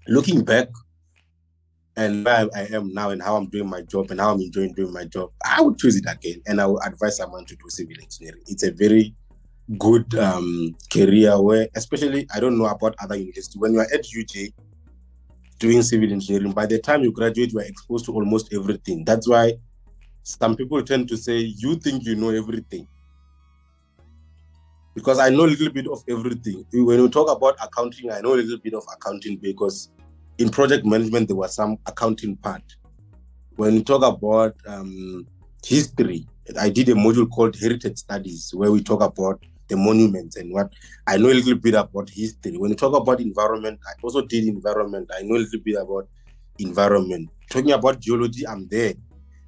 looking back and where I am now and how I'm doing my job and how I'm enjoying doing my job, I would choose it again. And I would advise someone to do civil engineering. It's a very good career where, especially, I don't know about other universities, when you are at UJ doing civil engineering, by the time you graduate, you are exposed to almost everything. That's why some people tend to say, you think you know everything. Because I know a little bit of everything. When we talk about accounting, I know a little bit of accounting because in project management, there was some accounting part. When we talk about history, I did a module called Heritage Studies, where we talk about the monuments and what. I know a little bit about history. When we talk about environment, I also did environment. I know a little bit about environment. Talking about geology, I'm there.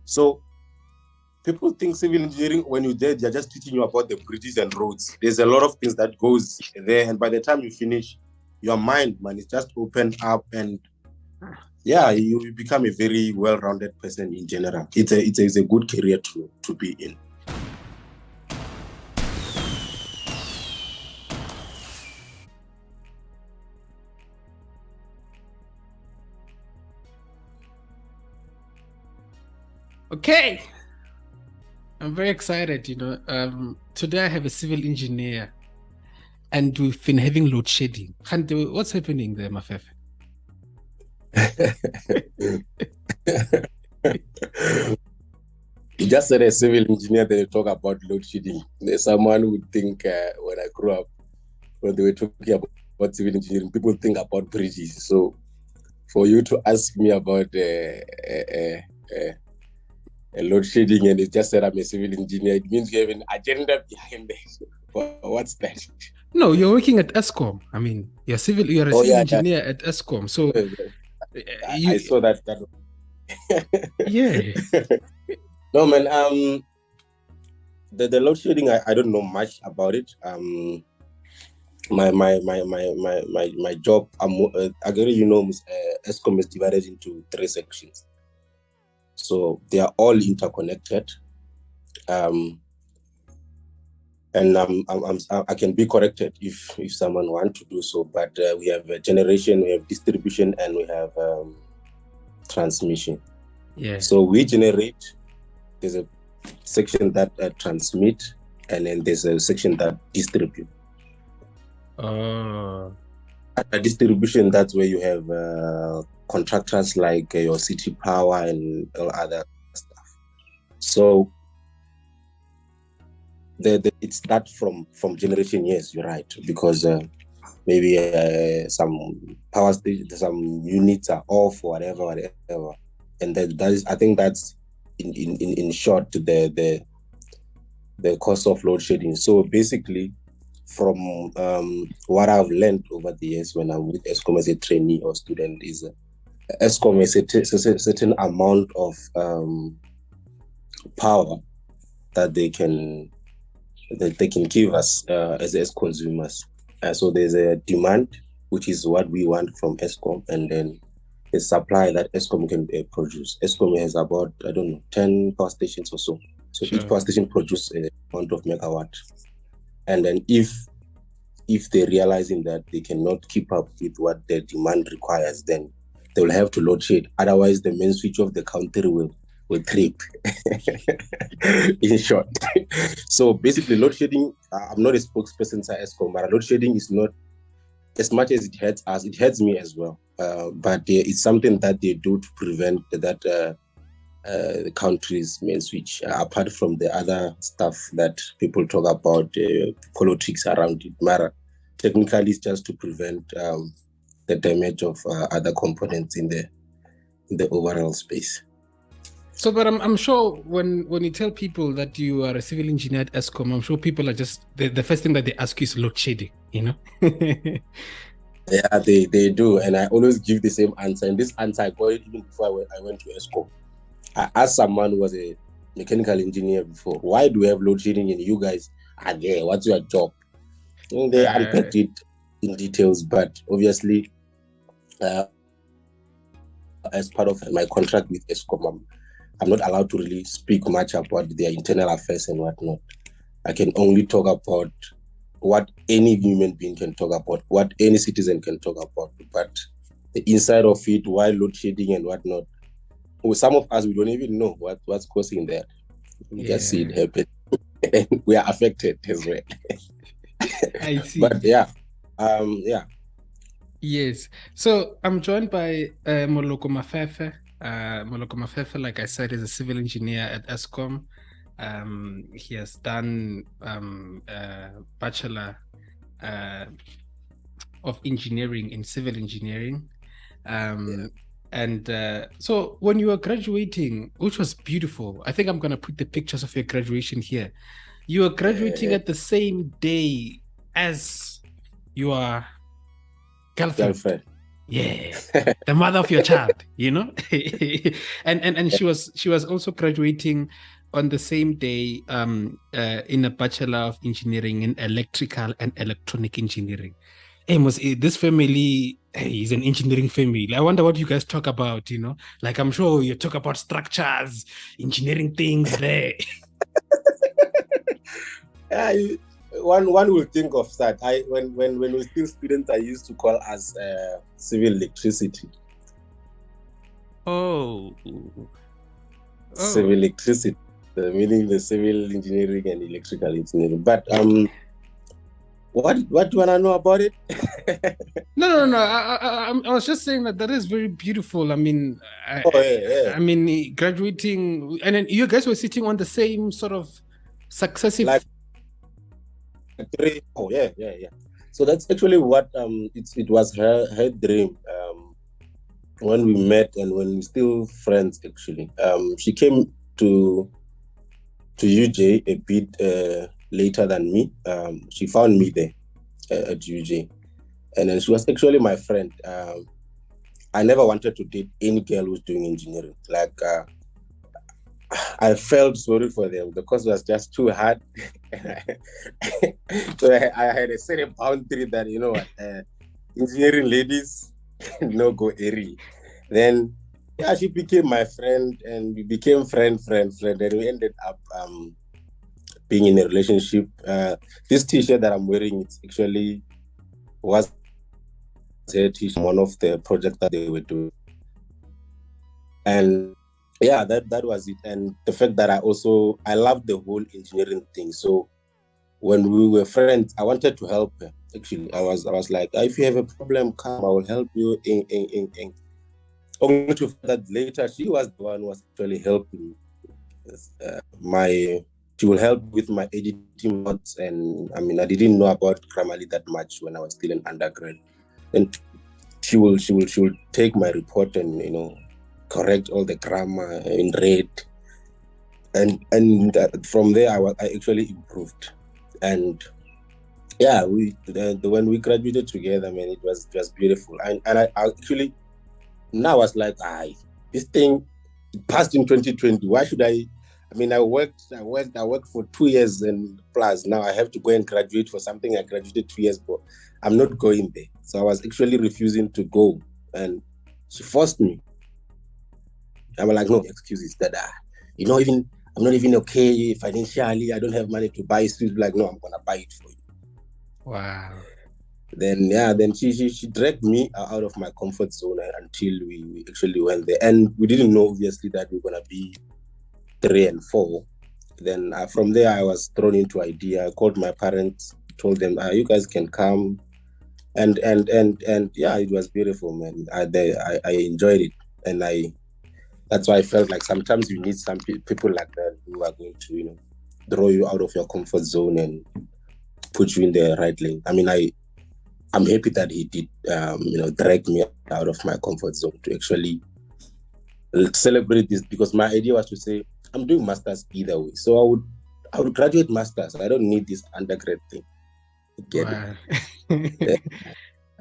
So people think civil engineering, when you're there, they're just teaching you about the bridges and roads. There's a lot of things that goes there. And by the time you finish, your mind, man, is just opened up and yeah, you become a very well-rounded person in general. It's a good career to be in. Okay. I'm very excited, today I have a civil engineer and we've been having load shedding. What's happening there, Mafefe? You just said a civil engineer, they talk about load shedding. There's someone who would think when I grew up, when they were talking about civil engineering, people think about bridges. So for you to ask me about load shedding and it just said I'm a civil engineer, it means you have an agenda behind it. What's that? No, you're working at Eskom. I mean, you're a civil engineer at Eskom. So I saw that. Yeah. No, man. The load shedding, I don't know much about it. My job, Eskom is divided into 3 sections. So they are all interconnected. And I can be corrected if someone wants to do so. But we have generation, we have distribution, and we have transmission. Yeah. So we generate. There's a section that transmit, and then there's a section that distribute. A distribution, that's where you have contractors like your city power and all other stuff. So it starts from generation. Yes, you're right, because maybe some power station, some units are off or whatever, and that is, I think that's in short the cause of load shedding. So basically, from what I've learned over the years when I'm with Eskom as a trainee or student, is Eskom has a certain amount of power that they can give us as consumers. So there's a demand, which is what we want from Eskom, and then the supply that Eskom can produce. Eskom has about, 10 power stations or so. So each power station produces a amount of megawatt. And then if they're realizing that they cannot keep up with what the demand requires, then they will have to load shed. Otherwise, the main switch of the country will trip. In short. So basically, load shedding, I'm not a spokesperson for Eskom, but load shedding is not, as much as it hurts us, it hurts me as well. But it's something that they do to prevent that the country's main switch, apart from the other stuff that people talk about, politics around it. Mara, technically, it's just to prevent the damage of other components in the overall space. So, but I'm sure when you tell people that you are a civil engineer at Eskom, I'm sure people are just, the first thing that they ask you is load shedding, Yeah, they do. And I always give the same answer. And this answer I got it even before I went to Eskom. I asked someone who was a mechanical engineer before, why do we have load shedding and you guys are there? What's your job? And they unpacked it in details, but obviously, as part of my contract with Eskom, I'm not allowed to really speak much about their internal affairs and whatnot. I can only talk about what any human being can talk about, what any citizen can talk about. But the inside of it, why load shedding and whatnot. Well, some of us, we don't even know what's causing that. We just see it happen. And we are affected as well. I see. But yeah. Yeah. Yes. So I'm joined by Moloko Mafefe. Moloko Mafefe, like I said, is a civil engineer at Eskom. He has done Bachelor of Engineering in Civil Engineering. And so when you were graduating, which was beautiful, I think I'm going to put the pictures of your graduation here. You were graduating at the same day as your girlfriend. Yeah, the mother of your child, you know. and she was also graduating on the same day in a Bachelor of Engineering in Electrical and Electronic Engineering. Amos, this family is an engineering family. I wonder what you guys talk about, you know? Like, I'm sure you talk about structures, engineering things there. One will think of that. When we were still students, I used to call us civil electricity. Oh. Civil electricity, meaning the civil engineering and electrical engineering. But what do you want to know about it? No. I was just saying that is very beautiful. I mean, I mean, graduating, and then you guys were sitting on the same sort of successive. Yeah. So that's actually what it was her dream. When we met and when we still friends, actually, she came to UJ a bit later than me. She found me there at UJ, and then she was actually my friend. I never wanted to date any girl who's doing engineering. Like, I felt sorry for them because it was just too hard. So I had a certain boundary that, you know what, engineering ladies, no go airy. Then, yeah, she became my friend and we became friend. And we ended up being in a relationship. This t-shirt that I'm wearing, it actually was a t-shirt, one of the projects that they were doing. And yeah, that was it. And the fact that I loved the whole engineering thing. So when we were friends, I wanted to help her. Actually, I was like, if you have a problem, come, I will help you. Only to find that later, she was the one who was actually helping she will help with my editing notes. And I mean, I didn't know about Grammarly that much when I was still in undergrad. And she will take my report and, you know, correct all the grammar in red, and from there I actually improved. And yeah, when we graduated together, man, it was beautiful. And I actually now was like, this thing passed in 2020. Why should I mean, I worked for 2 years and plus. Now I have to go and graduate for something I graduated 2 years for. I'm not going there. So I was actually refusing to go, and she forced me. I'm like, no excuses that I'm not even okay financially. I don't have money to buy suits. Like, no, I'm gonna buy it for you. Wow. Then she dragged me out of my comfort zone until we actually went there, and we didn't know obviously that we were gonna be 3 and 4. Then from there I was thrown into idea. I called my parents, told them, you guys can come, and yeah, it was beautiful, man. I enjoyed it, and that's why I felt like sometimes you need some people like that who are going to, you know, draw you out of your comfort zone and put you in the right lane. I mean, I'm happy that he did, you know, drag me out of my comfort zone to actually celebrate this, because my idea was to say, I'm doing masters either way. So I would graduate masters. I don't need this undergrad thing. Wow.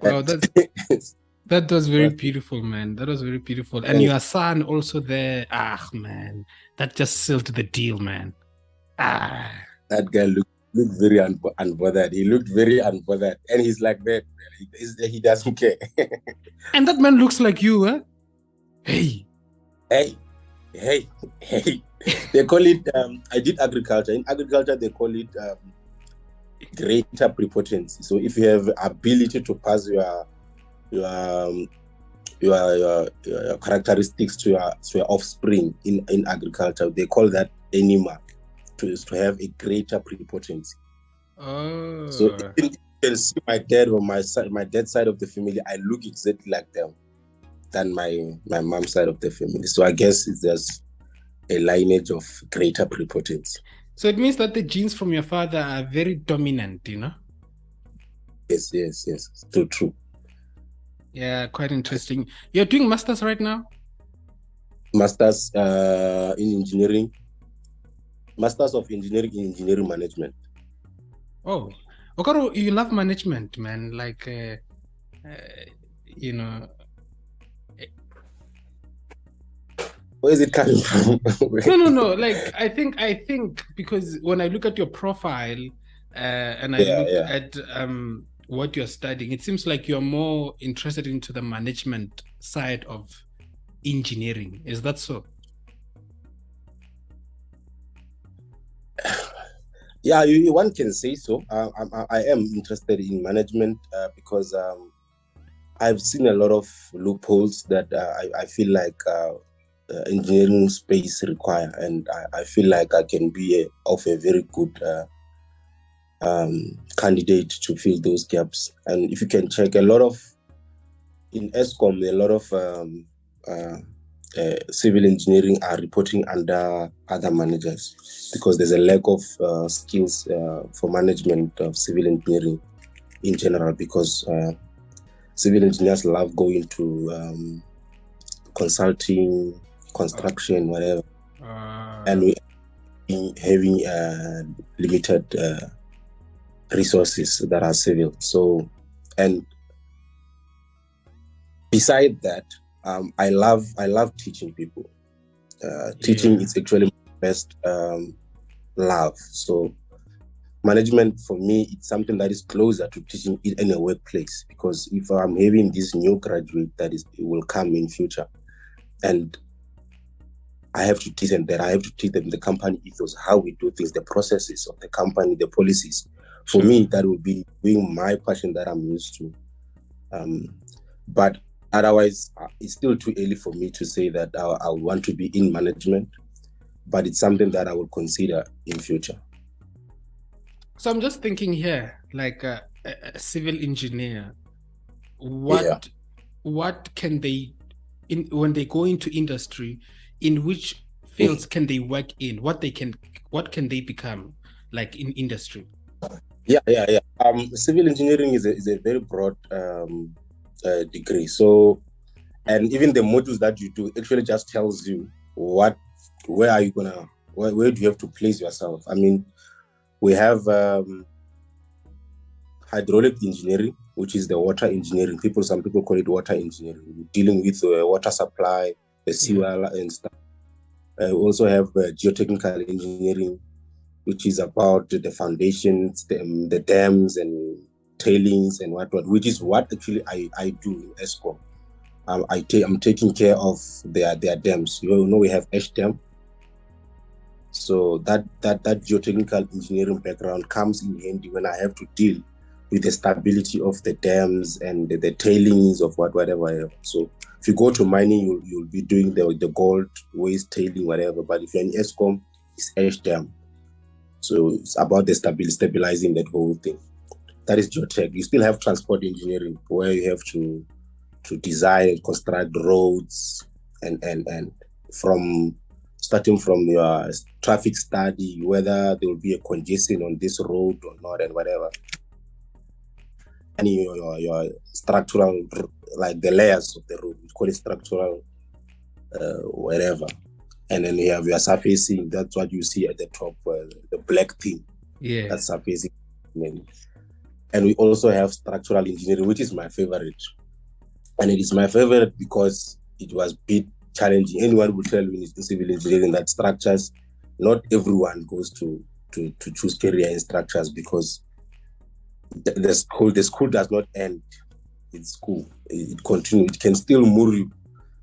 Wow, that was very beautiful, man. That was very beautiful. And your son also there. Man, that just sealed the deal, man. That guy looked very unbothered. He looked very unbothered. And he's like that. He doesn't care. And that man looks like you, huh? Hey. They call it, I did agriculture. In agriculture, they call it greater prepotency. So if you have ability to pass your your characteristics to your offspring in agriculture. They call that anima, to have a greater prepotency. Oh. So you can see my dad or my dad's side of the family, I look exactly like them than my mom's side of the family. So I guess it's just a lineage of greater prepotency. So it means that the genes from your father are very dominant, you know? Yes. True. Yeah, quite interesting. You're doing masters right now? Masters in engineering. Masters of engineering in engineering management. Oh, Okaro, you love management, man. Like, you know. Where is it coming from? No. Like, I think because when I look at your profile and I look at what you're studying, it seems like you're more interested into the management side of engineering. Is that so? Yeah, one can say so. I am interested in management because I've seen a lot of loopholes that I feel like engineering space require, and I feel like I can be of a very good candidate to fill those gaps. And if you can check, a lot of in Eskom, a lot of civil engineering are reporting under other managers because there's a lack of skills for management of civil engineering in general, because civil engineers love going to consulting, construction, whatever, and we having limited resources that are civil. So, and beside that, I love teaching people. Teaching is actually my best love. So management for me, it's something that is closer to teaching in a workplace, because if I'm having this new graduate that will come in future, and I have to teach them that, I have to teach them the company ethos, how we do things, the processes of the company, the policies. For me, that will be being my passion that I'm used to. But otherwise, it's still too early for me to say that I want to be in management, but it's something that I will consider in future. So I'm just thinking here, like a civil engineer, what can they, when they go into industry, in which fields can they work in? What can they become like in industry? Yeah. Civil engineering is a very broad degree. So, and even the modules that you do actually just tells you where are you gonna, where do you have to place yourself. I mean, we have hydraulic engineering, which is the water engineering. Some people call it water engineering, dealing with water supply, the seawall and stuff. We also have geotechnical engineering, which is about the foundations, the dams and tailings and whatnot, which is what actually I do in Eskom. I'm taking care of their dams. You know, we have Ash Dam. So that geotechnical engineering background comes in handy when I have to deal with the stability of the dams and the tailings of whatever. So if you go to mining, you'll be doing the gold waste tailing, whatever. But if you're in Eskom, it's Ash Dam. So it's about the stabilizing that whole thing. That is geotech. You still have transport engineering, where you have to design and construct roads and starting from your traffic study, whether there will be a congestion on this road or not, and whatever. And your structural, like the layers of the road, we call it structural, whatever. And then you have your surfacing. That's what you see at the top, the black thing. Yeah, that's surfacing. And we also have structural engineering, which is my favorite. And it is my favorite because it was a bit challenging. Anyone will tell you in civil engineering that structures, not everyone goes to choose career in structures, because the school does not end in school. It continues. It can still move you.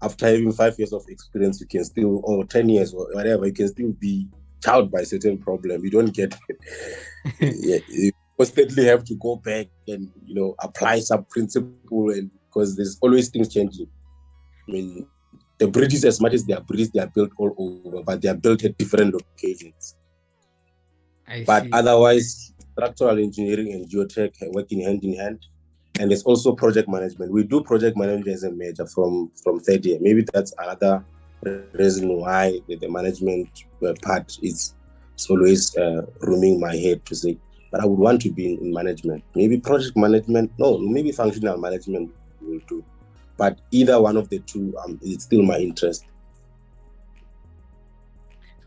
After having 5 years of experience, you can still, or 10 years or whatever, you can still be challenged by a certain problem. You don't get you constantly have to go back and apply some principle, and because there's always things changing. I mean, the bridges, as much as they are bridges, they are built all over, but they are built at different locations. But otherwise, structural engineering and geotech working hand in hand. And there's also project management. We do project management as a major from third year. Maybe that's another reason why the management part is always roaming my head to say, but I would want to be in management. Maybe project management, no, maybe functional management will do. But either one of the two, it's still my interest.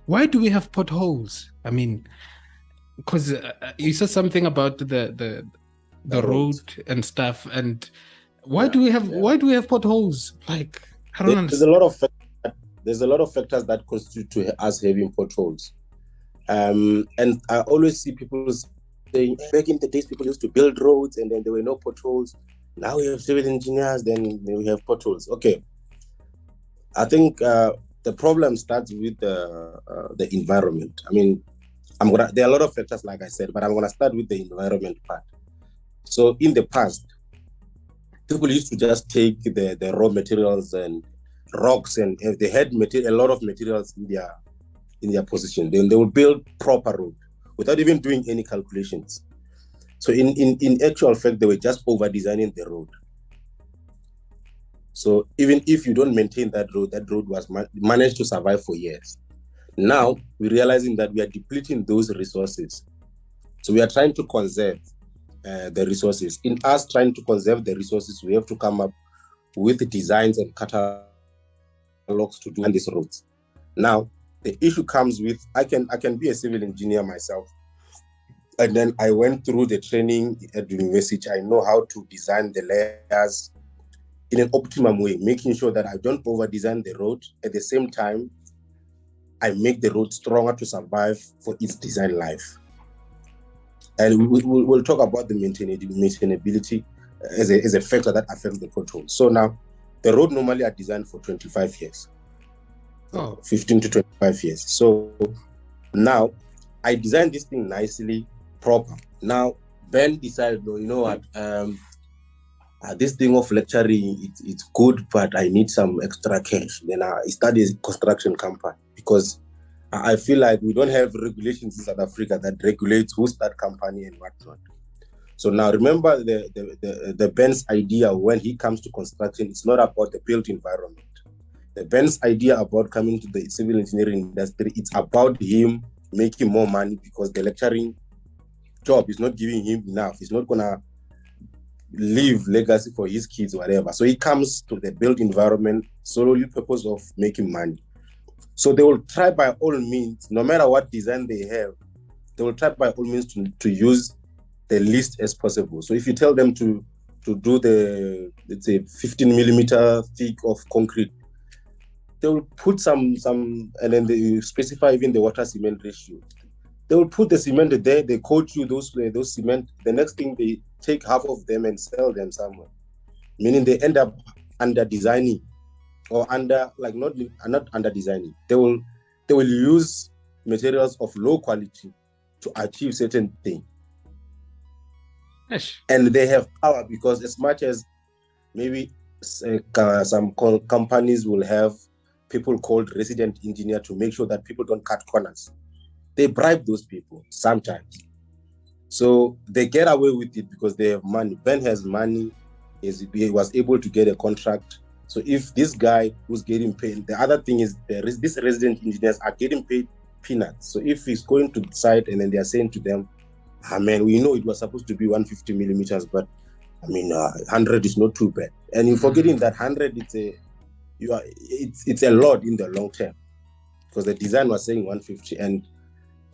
Why do we have potholes? I mean, because you said something about the road and stuff, and why do we have potholes? Like, I don't understand. There's a lot of factors that constitute to us having potholes. And I always see people saying, back in the days, people used to build roads and then there were no potholes. Now we have civil engineers, then we have potholes. Okay. I think the problem starts with the environment. I mean, there are a lot of factors, like I said, but I'm going to start with the environment part. So in the past, people used to just take the raw materials and rocks, and if they had a lot of materials in their position, then they would build proper road without even doing any calculations. So in actual fact, they were just over designing the road. So even if you don't maintain that road was managed to survive for years. Now we're realizing that we are depleting those resources. So we are trying to conserve the resources. In us trying to conserve the resources, we have to come up with designs and catalogs to do these roads. Now, the issue comes with, I can be a civil engineer myself. And then I went through the training at university. I know how to design the layers in an optimum way, making sure that I don't over-design the road. At the same time, I make the road stronger to survive for its design life. And we'll talk about the maintainability as a factor that affects the potholes. So now, the road normally are designed for 25 years. 15 to 25 years. So now, I designed this thing nicely, proper. Now, Ben decided, no, you know what, this thing of lecturing, it's good, but I need some extra cash. Then I started a construction company because I feel like we don't have regulations in South Africa that regulates who start company and whatnot. So now remember the Ben's idea when he comes to construction, it's not about the built environment. The Ben's idea about coming to the civil engineering industry, it's about him making more money because the lecturing job is not giving him enough. He's not gonna leave legacy for his kids or whatever. So he comes to the built environment solely purpose of making money. So they will try by all means, no matter what design they have, they will try by all means to use the least as possible. So if you tell them to do the, let's say, 15 millimeter thick of concrete, they will put some, and then they specify even the water cement ratio. They will put the cement there, they coat you those cement. The next thing, they take half of them and sell them somewhere. Meaning they end up under designing or not under designing. They will use materials of low quality to achieve certain things. Yes. And they have power because as much as maybe some companies will have people called resident engineer to make sure that people don't cut corners. They bribe those people sometimes. So they get away with it because they have money. Ben has money. He was able to get a contract. So if this guy who's getting paid, the other thing is these resident engineers are getting paid peanuts. So if he's going to the site and then they are saying to them, man, we know it was supposed to be 150 millimeters, but 100 is not too bad. And you're forgetting that 100, it's a lot in the long term because the design was saying 150, and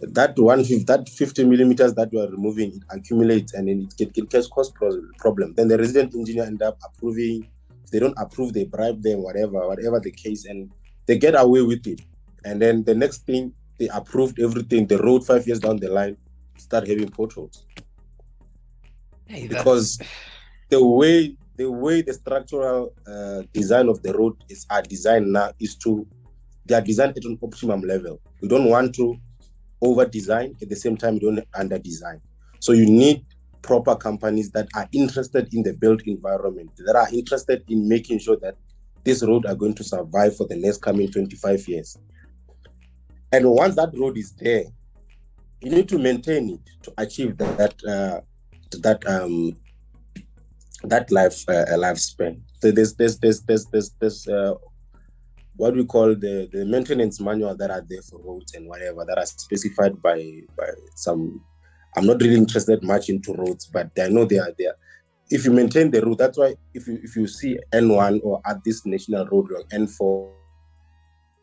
that 50 millimeters that you are removing, it accumulates and then it can cause problem. Then the resident engineer end up approving. If they don't approve, they bribe them, whatever the case, and they get away with it. And then the next thing, they approved everything. The road 5 years down the line start having potholes. Because the way the structural design of the road are designed now they are designed at an optimum level. We don't want to over design, at the same time you don't under design. So you need proper companies that are interested in the built environment, that are interested in making sure that this road are going to survive for the next coming 25 years. And once that road is there, you need to maintain it to achieve that lifespan. So there's what we call the maintenance manual that are there for roads and whatever that are specified by some. I'm not really interested much into roads, but I know they are there. If you maintain the road, that's why if you see N1 or at this national road or N4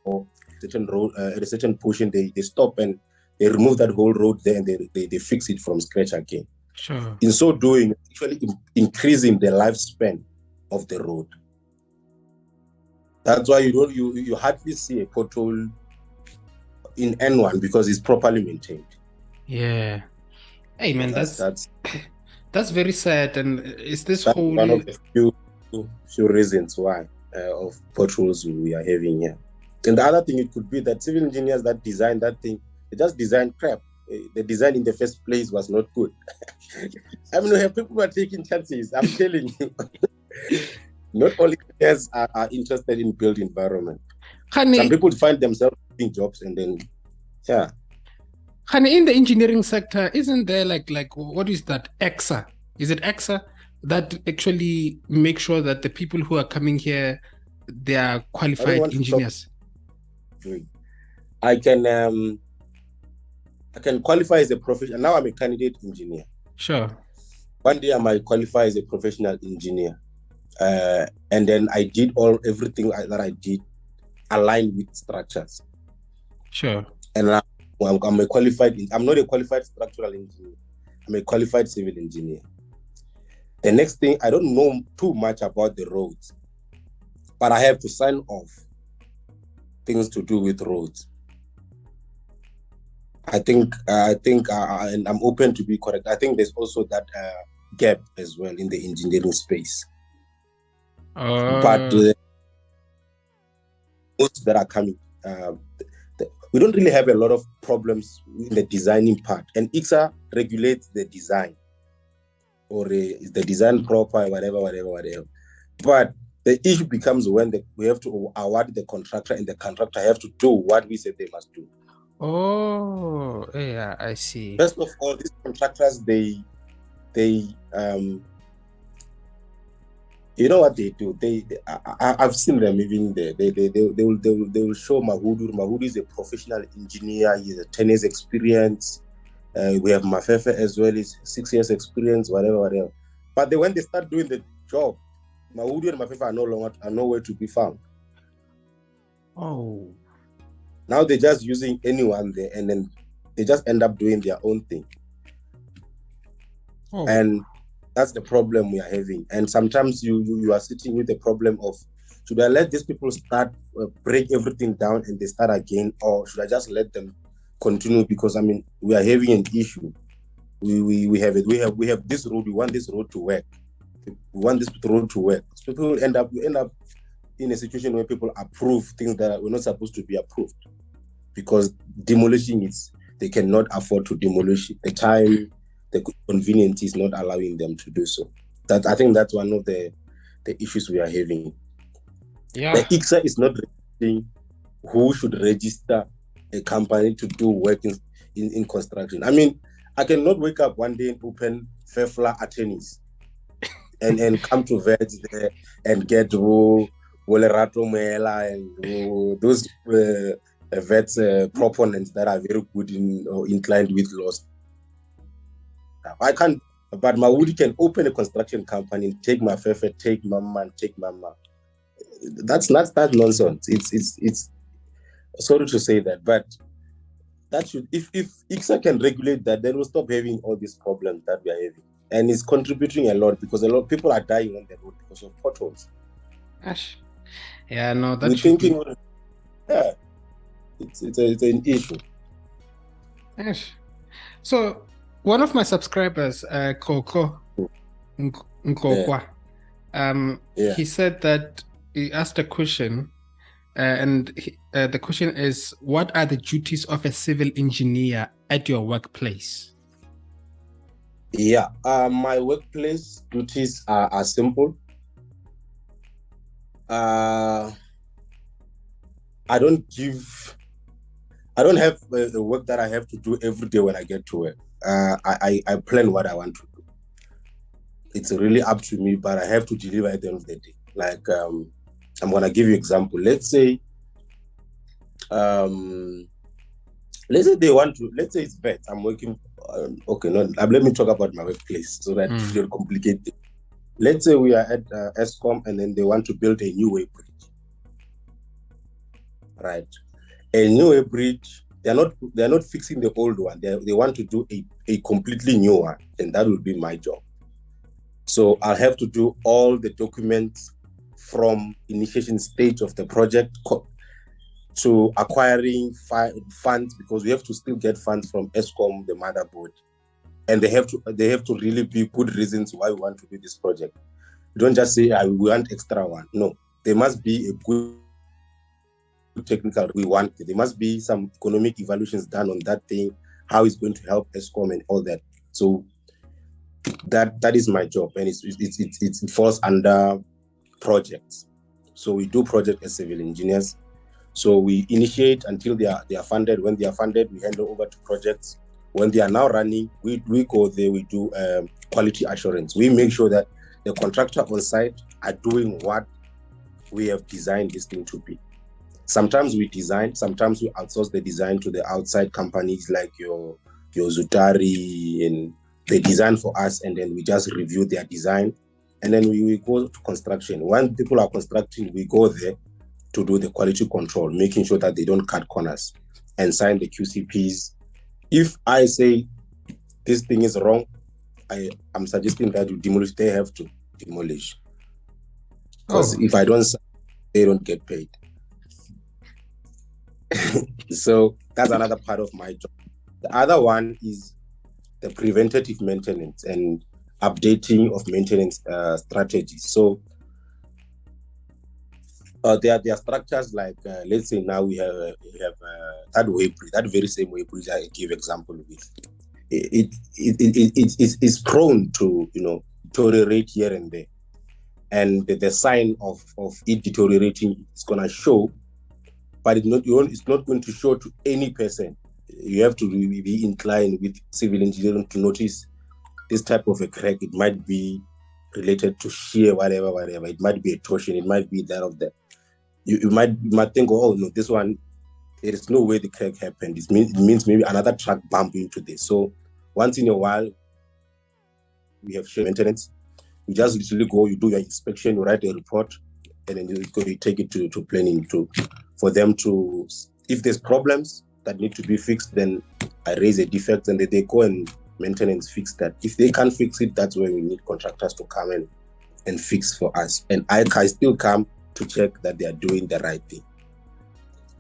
or certain road at a certain portion, they stop and they remove that whole road there and they fix it from scratch again. Sure. In so doing, actually increasing the lifespan of the road. That's why you hardly see a pothole in N1 because it's properly maintained. Yeah. Hey man, that's very sad. And is this that's whole one of the few reasons why of potholes we are having here. And the other thing, it could be that civil engineers that designed that thing, they just designed crap. The design in the first place was not good. I mean, we have people who are taking chances. I'm telling you. Not all engineers are interested in built environment. Some people find themselves doing jobs and then, yeah. In the engineering sector, isn't there like what is that, EXA? Is it EXA that actually make sure that the people who are coming here, they are qualified engineers? I can qualify as a professional. Now I'm a candidate engineer. Sure. One day I might qualify as a professional engineer. And then I did everything that I did aligned with structures. Sure. And I'm a qualified. I'm not a qualified structural engineer. I'm a qualified civil engineer. The next thing, I don't know too much about the roads, but I have to sign off things to do with roads. I think, and I'm open to be correct. I think there's also that gap as well in the engineering space. But most that are coming, we don't really have a lot of problems in the designing part. And ICSA regulates the design, or is the design proper, whatever. But the issue becomes when we have to award the contractor, and the contractor have to do what we said they must do. Oh, yeah, I see. First of all, these contractors, they you know what they do? I've seen them even there. They will show Mahudu. Mahudu is a professional engineer. He has a 10 years experience. We have Mafefe as well. He's 6 years experience, whatever. But when they start doing the job, Mahudu and Mafefe are nowhere to be found. Oh. Now they're just using anyone there, and then they just end up doing their own thing. Oh. And that's the problem we are having. And sometimes you are sitting with the problem of, should I let these people start, break everything down and they start again, or should I just let them continue? Because I mean, we are having an issue. We have it. We have this road. We want this road to work. We want this road to work. So people end up in a situation where people approve things that were not supposed to be approved, because demolition they cannot afford to demolish it. The time, the convenience is not allowing them to do so. I think that's one of the issues we are having. Yeah. The ICSA is not registering who should register a company to do work in construction. I mean, I cannot wake up one day and open Fefla attorneys and come to vets there and get Wolerato Mela and those vets proponents that are very good or inclined with laws. I can't, but Mahudu can open a construction company, take Mafefe, take Mama, and take Mama. That's nonsense. It's sorry to say that, but that should, if ICSA can regulate that, then we'll stop having all these problems that we are having. And it's contributing a lot, because a lot of people are dying on the road because of potholes. Gosh. Yeah, no, we're thinking, yeah, it's an issue. Gosh. So one of my subscribers, Koko Nkokwa, he said that he asked a question, and the question is, what are the duties of a civil engineer at your workplace? Yeah, my workplace duties are simple. I don't have the work that I have to do every day when I get to work. I plan what I want to do. It's really up to me, but I have to deliver at the end of the day. Like, I'm gonna give you an example. Let's say let's say it's vet. I'm working. Okay, no, let me talk about my workplace so that you don't complicate it. Let's say we are at Eskom and then they want to build a new way bridge. Right, a new way bridge. They're not fixing the old one. They want to do a completely new one, and that will be my job. So I'll have to do all the documents from initiation stage of the project to acquiring funds, because we have to still get funds from Eskom, the motherboard, and they have to really be good reasons why we want to do this project. We don't just say we want extra one. No, there must be a good technical we want. There must be some economic evaluations done on that thing, how it's going to help Eskom and all that. So that is my job, and it falls under projects. So we do project as civil engineers. So we initiate until they are funded. When they are funded, we hand over to projects. When they are now running, we go there, we do quality assurance. We make sure that the contractor on site are doing what we have designed this thing to be. Sometimes we design, sometimes we outsource the design to the outside companies like your Zutari, and they design for us, and then we just review their design. And then we go to construction. When people are constructing, we go there to do the quality control, making sure that they don't cut corners, and sign the QCPs. If I say this thing is wrong, I'm suggesting that you demolish. They have to demolish. Because if I don't, they don't get paid. So that's another part of my job. The other one is the preventative maintenance and updating of maintenance strategies. So there are structures like, let's say now we have that way bridge, that very same way bridge I give example with. It's prone to deteriorate here and there, and the sign of it deteriorating is gonna show, but it's not going to show to any person. You have to really be inclined with civil engineering to notice this type of a crack. It might be related to shear, whatever. It might be a torsion. It might be that of that. You might think, oh no, this one, there is no way the crack happened. It means maybe another truck bumped into this. So once in a while, we have shear maintenance. You just literally go, you do your inspection, you write a report, and then you take it to planning for them to, if there's problems that need to be fixed, then I raise a defect, and they go and maintenance fix that. If they can't fix it, that's where we need contractors to come in and fix for us. And I can still come to check that they are doing the right thing.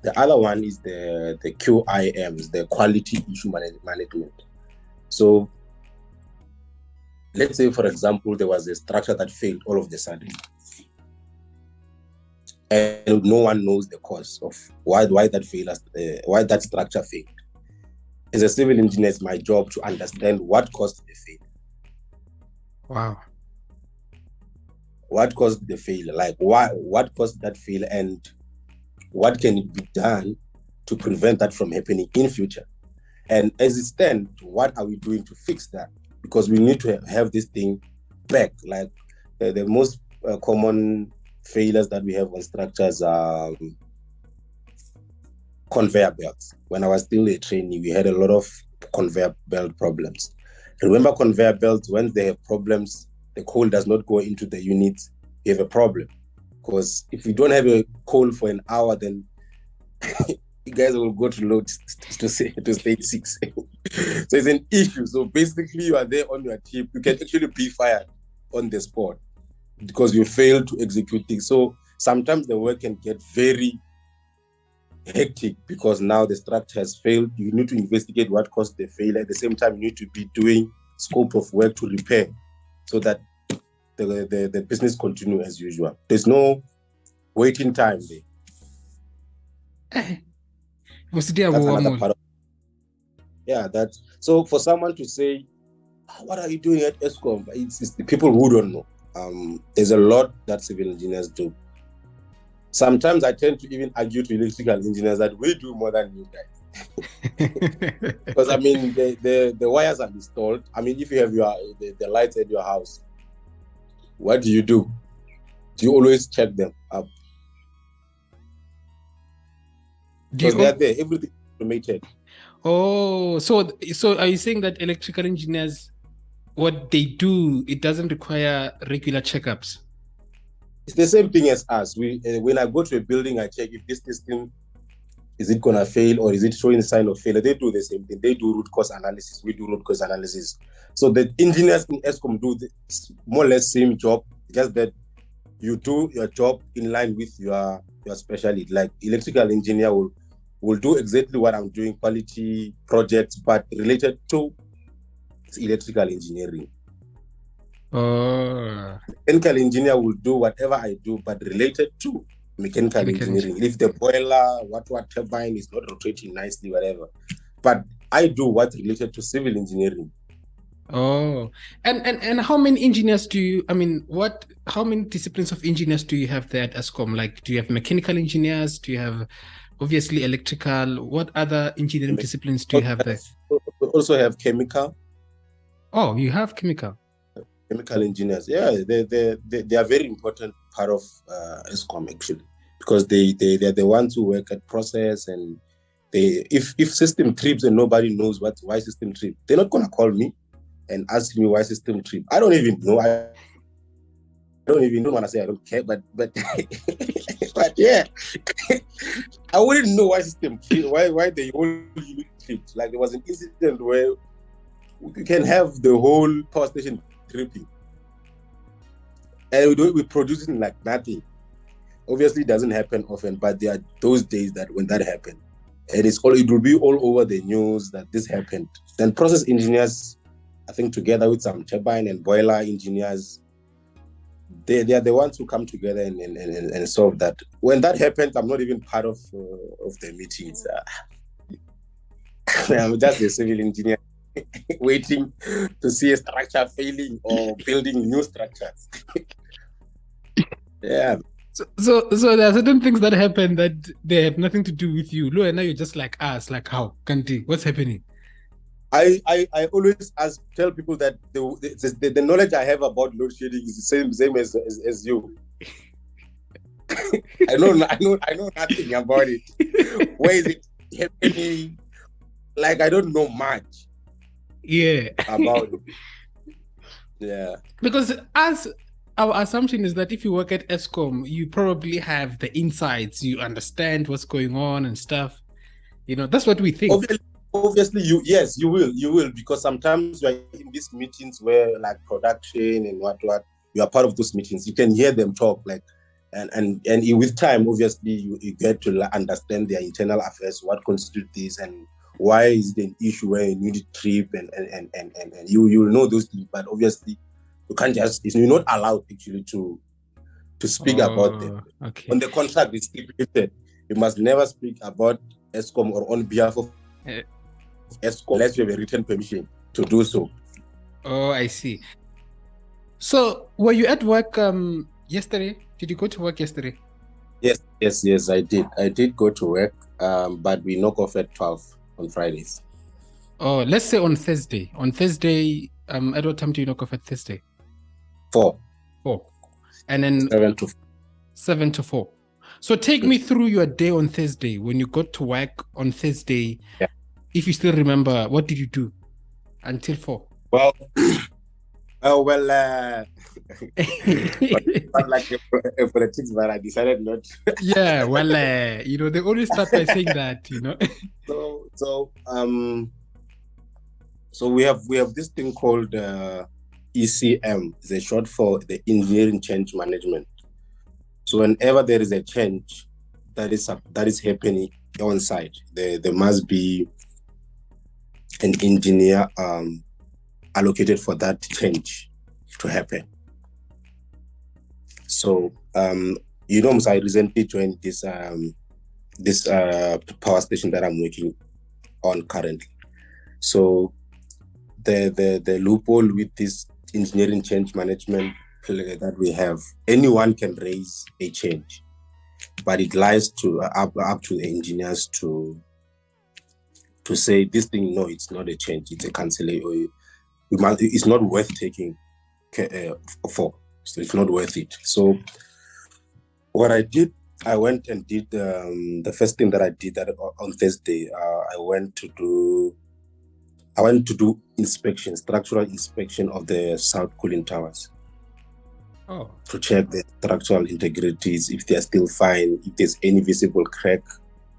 The other one is the QIMs, the quality issue management. So let's say, for example, there was a structure that failed all of a sudden, and no one knows the cause of why that structure failed. As a civil engineer, it's my job to understand what caused the failure. Wow. What caused the failure? Like what caused that failure, and what can be done to prevent that from happening in future? And as it stands, what are we doing to fix that? Because we need to have this thing back. Like the most common failures that we have on structures are conveyor belts. When I was still a trainee, we had a lot of conveyor belt problems. Remember, conveyor belts, when they have problems, the coal does not go into the units, you have a problem. Because if you don't have a coal for an hour, then you guys will go to load to stage 6. So it's an issue. So basically, you are there on your tip. You can actually be fired on the spot because you failed to execute things. So sometimes the work can get very hectic because now the structure has failed. You need to investigate what caused the failure. At the same time, you need to be doing scope of work to repair so that the business continue as usual. There's no waiting time there. That's another part of, that. So for someone to say, what are you doing at Eskom? It's the people who don't know. There's a lot that civil engineers do. Sometimes I tend to even argue to electrical engineers that we do more than you guys. Because I mean, the wires are installed. I mean, if you have the lights at your house, what do? Do you always check them up? Because they're there, everything is automated. Oh, so are you saying that electrical engineers, what they do, it doesn't require regular checkups? It's the same thing as us. When I go to a building, I check if this system, is it gonna fail or is it showing a sign of failure? They do the same thing. They do root cause analysis. We do root cause analysis. So the engineers in Eskom do the more or less same job, just that you do your job in line with your specialty. Like electrical engineer will do exactly what I'm doing, quality projects, but related to electrical engineering. Mechanical engineer will do whatever I do, but related to mechanical engineering. If the boiler, what turbine is not rotating nicely, whatever. But I do what's related to civil engineering. Oh, and how many engineers do you? I mean, how many disciplines of engineers do you have there at Eskom? Like, do you have mechanical engineers? Do you have obviously electrical? What other engineering disciplines do you have there? We also have chemical. Oh, you have chemical. Chemical engineers, yeah, they are very important part of Eskom actually, because they're the ones who work at process, and if system trips and nobody knows why system trip, they're not gonna call me and ask me why system trip. I don't even know. I don't want to say I don't care, but but yeah, I wouldn't know why system trip, why they all tripped. Like there was an incident where you can have the whole power station tripping, and we produce it like nothing. Obviously, it doesn't happen often, but there are those days that when that happened, and it will be all over the news that this happened. Then process engineers, I think, together with some turbine and boiler engineers, they are the ones who come together and solve that. When that happens, I'm not even part of the meetings. I'm just a civil engineer waiting to see a structure failing or building new structures. Yeah. So there are certain things that happen that they have nothing to do with you. And now you're just like us, like how? Kanti, what's happening? I always tell people that the knowledge I have about load shedding is the same as you. I know nothing about it. Where is it happening? Like I don't know much. Yeah. About it. Yeah. Because our assumption is that if you work at Eskom, you probably have the insights, you understand what's going on and stuff. You know, that's what we think. Obviously, you will, because sometimes you are in these meetings where like production and what you are part of those meetings. You can hear them talk like, and with time, obviously, you get to understand their internal affairs, what constitutes this, and why is it an issue where you need a trip, and you know those things. But obviously, you can't you're not allowed actually to speak about them. Okay. On the contract, it's stipulated you must never speak about Eskom or on behalf of Eskom unless you have a written permission to do so. Oh, I see. So, were you at work yesterday? Did you go to work yesterday? Yes, I did. I did go to work, but we knock off at 12 on Fridays. Oh, let's say on Thursday. On Thursday, at what time do you knock off at Thursday? 4. And then 7 to 4. So take me through your day on Thursday. When you got to work on Thursday, if you still remember, what did you do until 4? Well, not like a politics, but I decided not. Yeah, well, they always start by saying that, So we have this thing called ECM. It's a short for the Engineering Change Management. So whenever there is a change that is happening on site, there must be an engineer allocated for that change to happen. So I recently joined this power station that I'm working on currently. So the loophole with this engineering change management that we have, anyone can raise a change. but it lies to up to the engineers to say this thing. No, it's not a change; it's a cancellation. It's not worth taking for. So it's not worth it. So what I did, I went and did the first thing that I did that on Thursday. I went to do inspection, structural inspection of the south cooling towers. Oh. To check the structural integrities, if they are still fine, if there's any visible crack,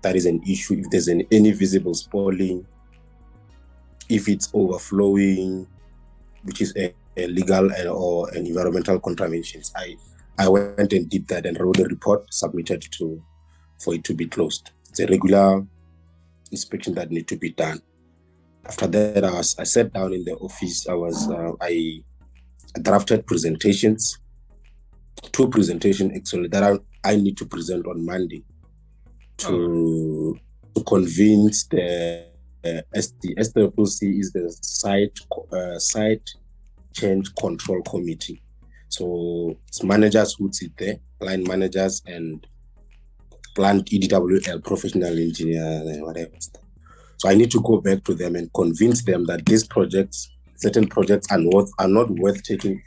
that is an issue. If there's any visible spalling, if it's overflowing, which is a legal or an environmental contaminations. I went and did that and wrote a report, submitted for it to be closed. It's a regular inspection that need to be done. After that, I sat down in the office. I drafted presentations, 2 presentations actually that I need to present on Monday to convince the SCC is the site change control committee. So it's managers who sit there, line managers and plant EDWL, professional engineers and whatever stuff. So I need to go back to them and convince them that these projects, certain projects are not worth taking.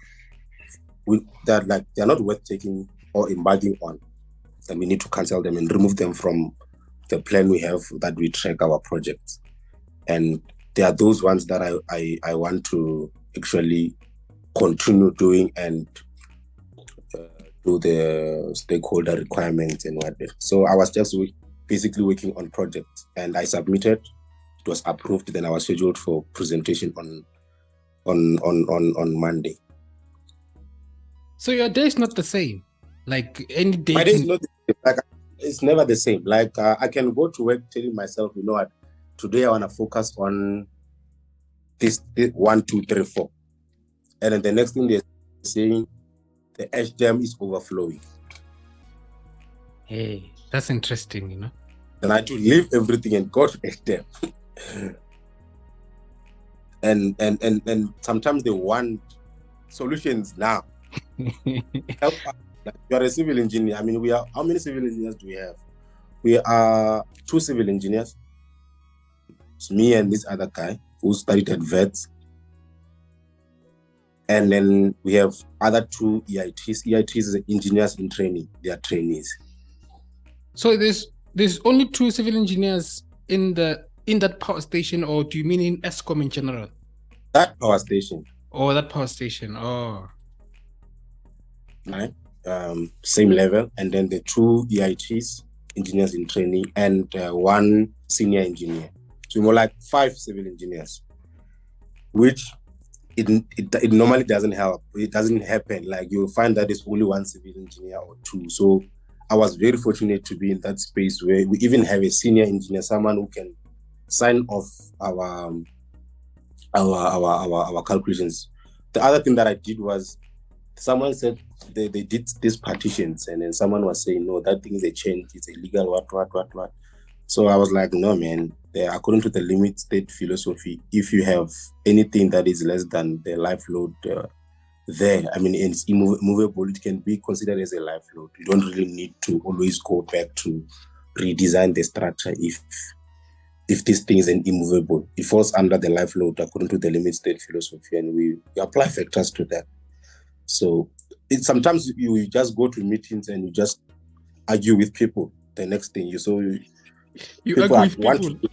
They're not worth taking or embarking on. And we need to cancel them and remove them from the plan we have that we track our projects. And there are those ones that I want to actually continue doing and do the stakeholder requirements and whatnot. So I was just basically working on projects, and I submitted. It was approved. Then I was scheduled for presentation on Monday. So your day is not the same. Like any day. My day is not the same. Like, it's never the same. Like I can go to work telling myself, you know what, today I want to focus on this 1, 2, 3, 4. And then the next thing they're saying, the H dam is overflowing. Hey, that's interesting, you know. Then I had to leave everything and go to H dam. and sometimes they want solutions now. Help us. Like, you are a civil engineer. I mean, how many civil engineers do we have? We are 2 civil engineers. It's me and this other guy who studied at VETS. And then we have other 2 EITs. EITs is engineers in training. They are trainees. So there's only 2 civil engineers in that power station, or do you mean in Eskom in general? That power station. Oh, that power station. Oh. Right. Same level. And then the 2 EITs, engineers in training, and 1 senior engineer. So more like 5 civil engineers, which it normally doesn't help. It doesn't happen. Like you'll find that it's only 1 civil engineer or 2. So I was very fortunate to be in that space where we even have a senior engineer, someone who can sign off our calculations. The other thing that I did was, someone said they did these partitions, and then someone was saying, no, that thing is a change, it's illegal, what. So I was like, no, man, according to the limit state philosophy, if you have anything that is less than the life load there, I mean, it's immovable, it can be considered as a life load. You don't really need to always go back to redesign the structure if this thing is an immovable. It falls under the life load according to the limit state philosophy, and we apply factors to that. So sometimes you just go to meetings and you just argue with people. The next thing you argue with people.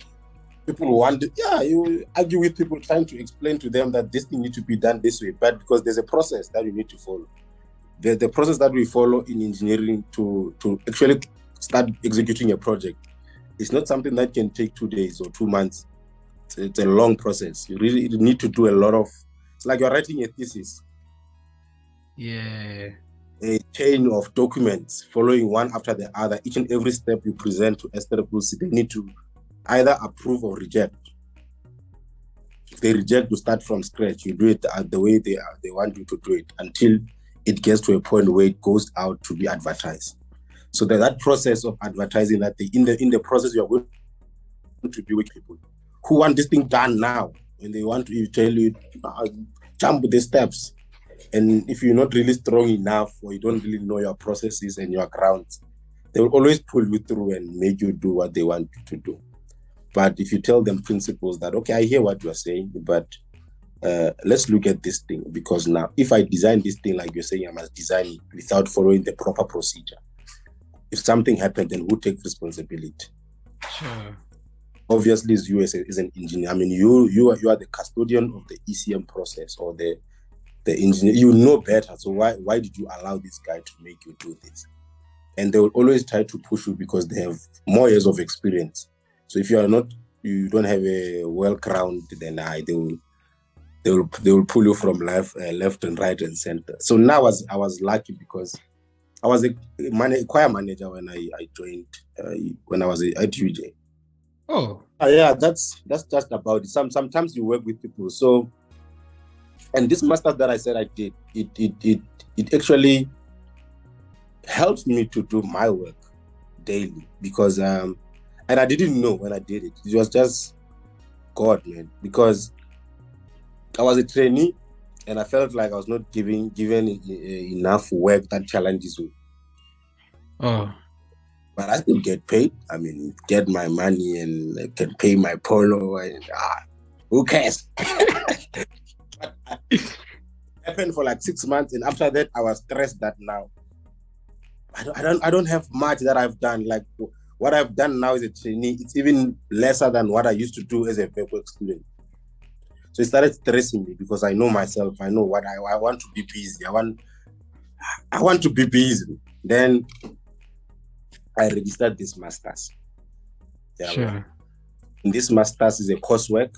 People want, you argue with people trying to explain to them that this thing needs to be done this way, but because there's a process that you need to follow. The process that we follow in engineering to actually start executing a project, it's not something that can take 2 days or 2 months. It's a long process. You really need to do a lot of, it's like you're writing a thesis. Yeah. A chain of documents following one after the other. Each and every step you present to SCC, they need to either approve or reject. If they reject, you start from scratch. You do it the way they want you to do it until it gets to a point where it goes out to be advertised. So that process of advertising, that in the process you are going to be with people who want this thing done now, and they want to tell you jump the steps. And if you're not really strong enough, or you don't really know your processes and your grounds, they will always pull you through and make you do what they want you to do. But if you tell them principles that, okay, I hear what you're saying, but let's look at this thing, because now if I design this thing like you're saying, I must design it without following the proper procedure. If something happened, then who takes responsibility? Sure. Obviously, as you as an engineer, I mean, you are the custodian of the ECM process, or the engineer. You know better. So why did you allow this guy to make you do this? And they will always try to push you because they have more years of experience. So if you don't have a well-crowned, then they will pull you from left and right and center. So now I was lucky because I was a choir manager when I joined when I was at UJ. Oh. Yeah, that's just about it. Sometimes you work with people. So, and this master's that I said I did, it actually helped me to do my work daily, because and I didn't know when I did it. It was just God, man, because I was a trainee and I felt like I was not given enough work that challenges me. Oh. But I still get paid. I mean, get my money and I can pay my polo, and who cares? It happened for like 6 months, and after that I was stressed that now I don't have much that I've done. Like what I've done now as a trainee, it's even lesser than what I used to do as a work student. So it started stressing me because I know myself. I know what I want to be busy. I want to be busy. Then I registered this master's. Yeah, sure. well, this master's is a coursework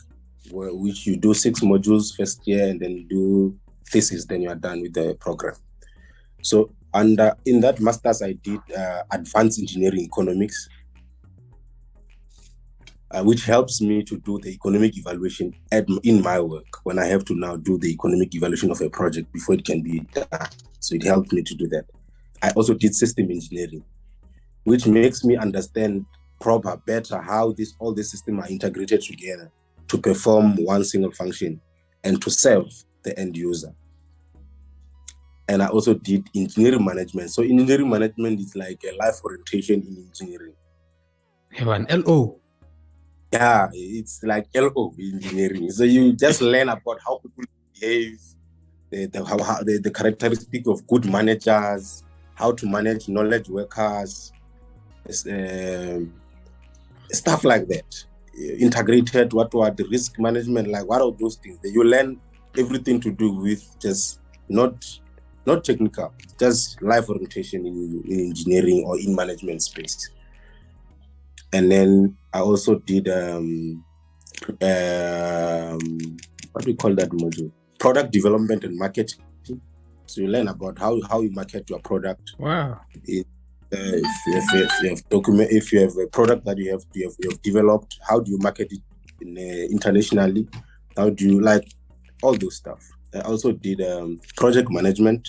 which you do 6 modules first year, and then you do thesis. Then you are done with the program. So in that master's, I did advanced engineering economics, which helps me to do the economic evaluation in my work when I have to now do the economic evaluation of a project before it can be done. So it helped me to do that. I also did system engineering, which makes me understand better how all these systems are integrated together to perform one single function and to serve the end user. And I also did engineering management. So engineering management is like a life orientation in engineering. You an LO. Yeah, it's like LO engineering. So you just learn about how people behave, the characteristic of good managers, how to manage knowledge workers, stuff like that. Integrated, what were the risk management, like what are those things? You learn everything to do with just not technical, just life orientation in engineering or in management space. And then I also did what do you call that module? Product development and marketing. So you learn about how you market your product. Wow. If you have a product that you have developed, how do you market it internationally? How do you like all those stuff? I also did project management,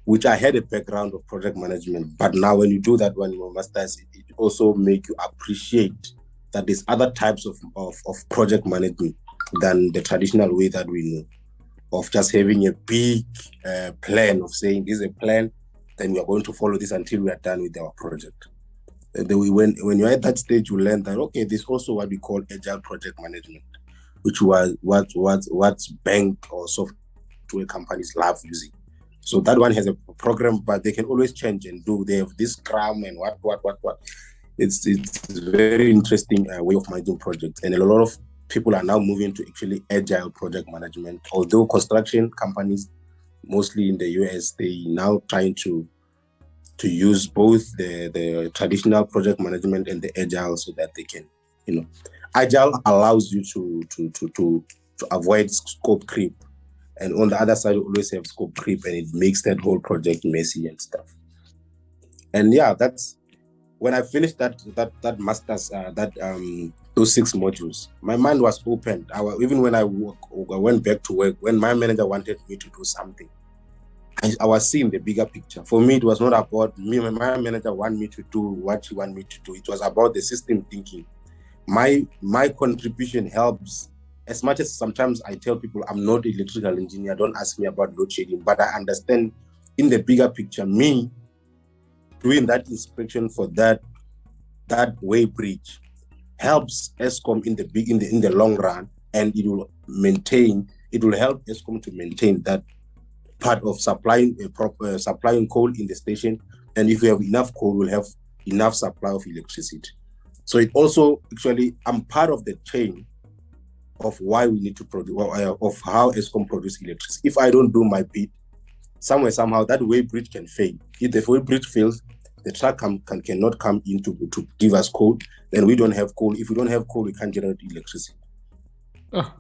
which I had a background of project management, but now when you do that one in your master's, it also make you appreciate that there's other types of project management than the traditional way that we know, of just having a big plan of saying this is a plan, then we are going to follow this until we are done with our project. And then when you're at that stage, you learn that, okay, there's also what we call agile project management, which was what bank or software companies love using. So that one has a program, but they can always change and do. They have this Scrum and what. It's very interesting way of managing projects, and a lot of people are now moving to actually agile project management. Although construction companies, mostly in the US, they now trying to use both the traditional project management and the agile, so that they can, agile allows you to avoid scope creep. And on the other side, you always have scope creep, and it makes that whole project messy and stuff. And yeah, that's when I finished that master's, those 6 modules, my mind was opened. Even when I went back to work, when my manager wanted me to do something, I was seeing the bigger picture. For me, it was not about me. My manager wanted me to do what she wanted me to do. It was about the system thinking. My contribution helps. As much as sometimes I tell people I'm not an electrical engineer, don't ask me about load shedding, but I understand in the bigger picture, me doing that inspection for that way bridge helps Eskom in the long run, and it will help Eskom to maintain that part of supplying coal in the station. And if we have enough coal, we'll have enough supply of electricity. So it also, actually, I'm part of the chain of why we need to produce, of how Eskom produce electricity. If I don't do my bit, somehow that way bridge can fail. If the way bridge fails, the truck cannot come in to give us coal. Then we don't have coal. If we don't have coal, we can't generate electricity. Oh,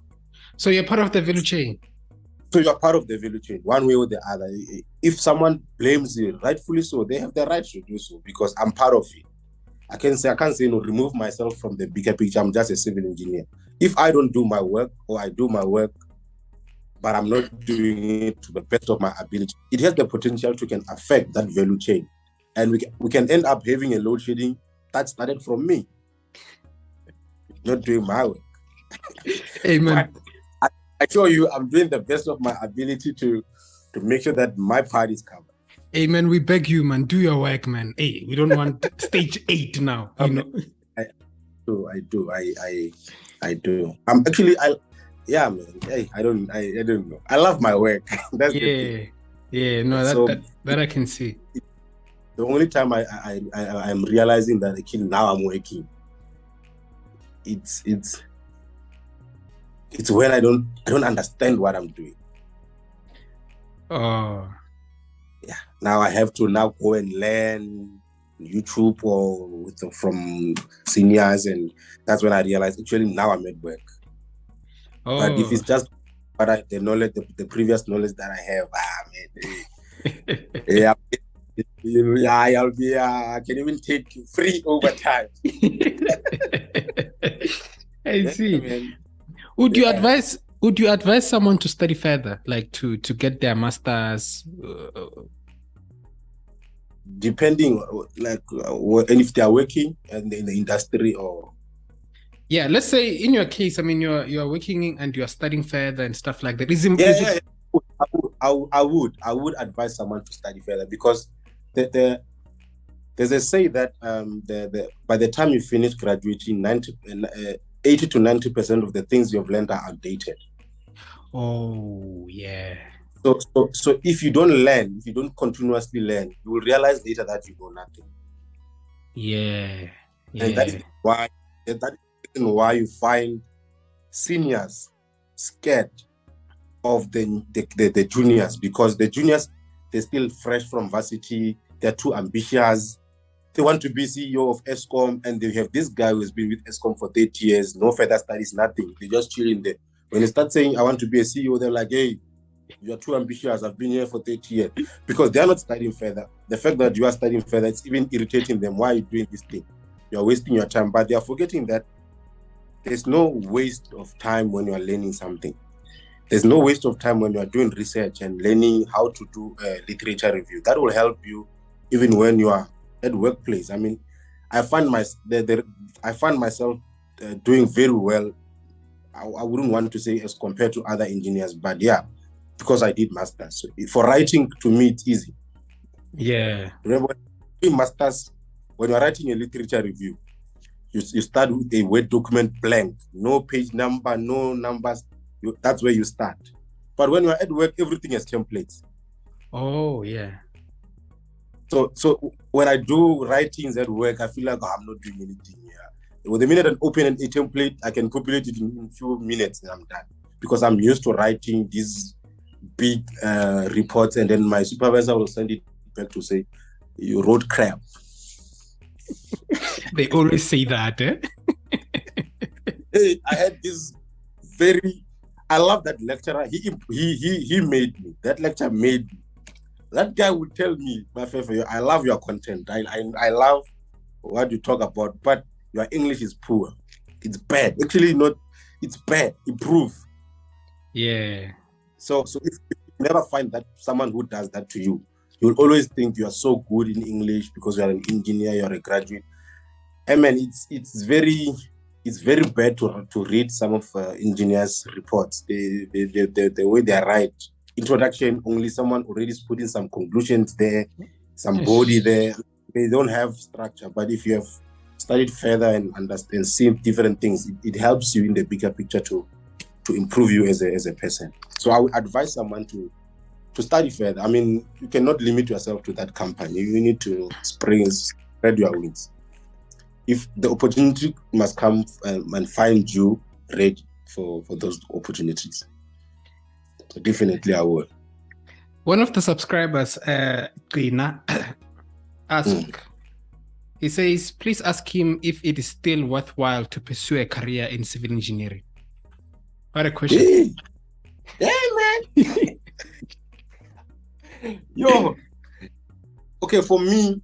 so you're part of the value chain. So you're part of the value chain, one way or the other. If someone blames you, rightfully so, they have the right to do so, because I'm part of it. I can't say no, remove myself from the bigger picture. I'm just a civil engineer. If I don't do my work, or I do my work, but I'm not doing it to the best of my ability, it has the potential to can affect that value chain. And we can end up having a load shedding that started from me, not doing my work. Amen. I assure you, I'm doing the best of my ability to make sure that my part is covered. Amen. We beg you, man, do your work, man. Hey, we don't want stage 8 now. You know? I do. Yeah, man. Hey, I don't know. I love my work. That's the thing. Yeah. No, that I can see. The only time I'm realizing that actually now I'm working, it's when I don't understand what I'm doing. Oh. Yeah. Now I have to go and learn YouTube or from seniors, and that's when I realize actually now I'm at work. Oh. But if it's just the knowledge, the previous knowledge that I have, man, I'll be. I can even take free overtime. I see. Man. Would you advise someone to study further, like to get their masters? Depending, and if they are working in the industry, or yeah, let's say in your case, I mean, you're working and you're studying further and stuff like that. I would advise someone to study further, because there's a say that by the time you finish graduating, 80 to 90% of the things you've learned are outdated. Oh, yeah. So if you don't learn, if you don't continuously learn, you will realize later that you know nothing. Yeah. And that is why you find seniors scared of the juniors, because the juniors, they're still fresh from varsity, they're too ambitious. They want to be CEO of Eskom, and they have this guy who has been with Eskom for 30 years, no further studies, nothing. They just chill in there. When they start saying, I want to be a CEO, they're like, hey, you are too ambitious. I've been here for 30 years. Because they are not studying further. The fact that you are studying further, it's even irritating them. Why are you doing this thing? You are wasting your time. But they are forgetting that there's no waste of time when you are learning something. There's no waste of time when you are doing research and learning how to do literature review. That will help you even when you are at workplace. I mean, I find myself doing very well. I wouldn't want to say as compared to other engineers, but yeah, because I did masters. So for writing, to me, it's easy. Yeah. Remember, doing masters, when you're writing a literature review, you start with a Word document blank, no page number, no numbers. That's where you start. But when you're at work, everything has templates. Oh, yeah. So when I do writings at work, I feel like I'm not doing anything here. With the minute I open a template, I can populate it in a few minutes and I'm done. Because I'm used to writing these big reports, and then my supervisor will send it back to say, you wrote crap. They always say that, eh? Hey, I had this I love that lecturer. He made me. That lecture made me. That guy would tell me, Mafefe, I love your content. I love what you talk about, but your English is poor. It's bad. Actually, it's bad. Improve. Yeah. So if you never find that someone who does that to you, you'll always think you are so good in English because you are an engineer, you're a graduate. I mean, it's very bad to read some of engineers' reports. The way they write introduction, only someone already is putting some conclusions there, some body there. they don't have structure. But if you have studied further and understand, see different things, it helps you in the bigger picture to improve you as a person. So I would advise someone to study further. I mean, you cannot limit yourself to that company. You need to spread your wings. If the opportunity must come and find you ready for those opportunities. So definitely I will. One of the subscribers, Gina, asked, he says, please ask him if it is still worthwhile to pursue a career in civil engineering. What a question. Yeah, man. Yo. Okay, for me,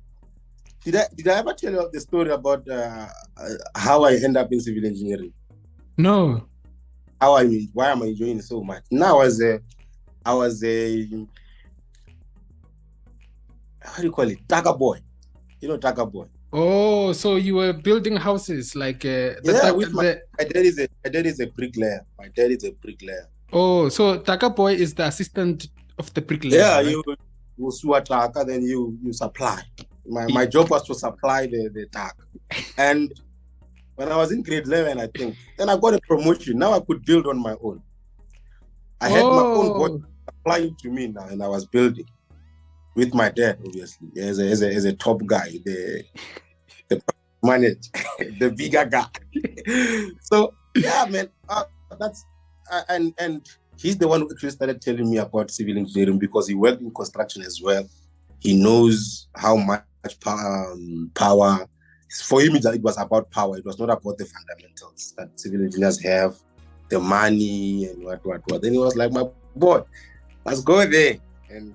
did I ever tell you the story about how I end up in civil engineering? No. Why am I enjoying it so much? Now I was a how do you call it? Tagger boy. You know Tagger boy. Oh, so you were building houses like my dad is a bricklayer. My dad is a bricklayer. Oh, so Tagger boy is the assistant of the bricklayer. Yeah, right? you Taka, then you supply. My job was to supply the tag. And when I was in grade 11, I think, then I got a promotion. Now I could build on my own. I had my own boy applying to me now, and I was building with my dad, obviously, as a top guy, the manager, the bigger guy. So yeah, man, that's and he's the one who actually started telling me about civil engineering because he worked in construction as well. He knows how much power. For him, it was about power. It was not about the fundamentals that civil engineers have, the money and what. Then he was like, my boy, let's go there and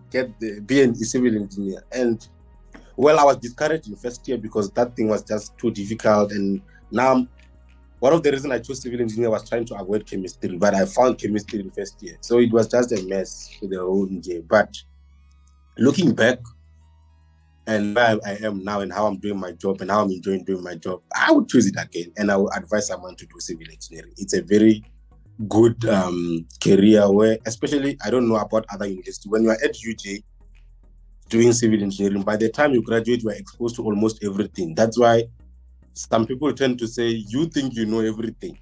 be a civil engineer. And well, I was discouraged in first year because that thing was just too difficult. And now, one of the reasons I chose civil engineer was trying to avoid chemistry, but I found chemistry in first year. So it was just a mess with the whole engineer. But looking back, and where I am now and how I'm doing my job and how I'm enjoying doing my job, I would choose it again. And I would advise someone to do civil engineering. It's a very good career where, especially, I don't know about other universities, when you are at UJ doing civil engineering, by the time you graduate, you are exposed to almost everything. That's why some people tend to say, you think you know everything.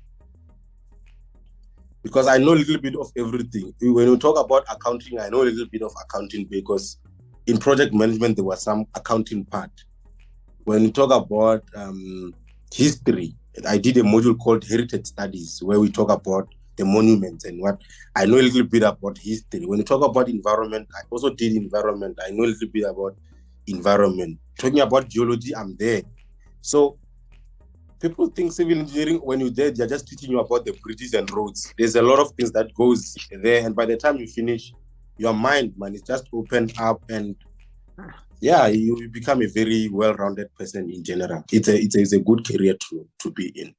Because I know a little bit of everything. When you talk about accounting, I know a little bit of accounting because in project management, there was some accounting part. When you talk about history, I did a module called Heritage Studies, where we talk about the monuments and what. I know a little bit about history. When you talk about environment, I also did environment. I know a little bit about environment. Talking about geology, I'm there. So people think civil engineering, when you're there, they're just teaching you about the bridges and roads. There's a lot of things that goes there. And by the time you finish, your mind, man, is just opened up and yeah, you become a very well-rounded person in general. It's a good career to be in.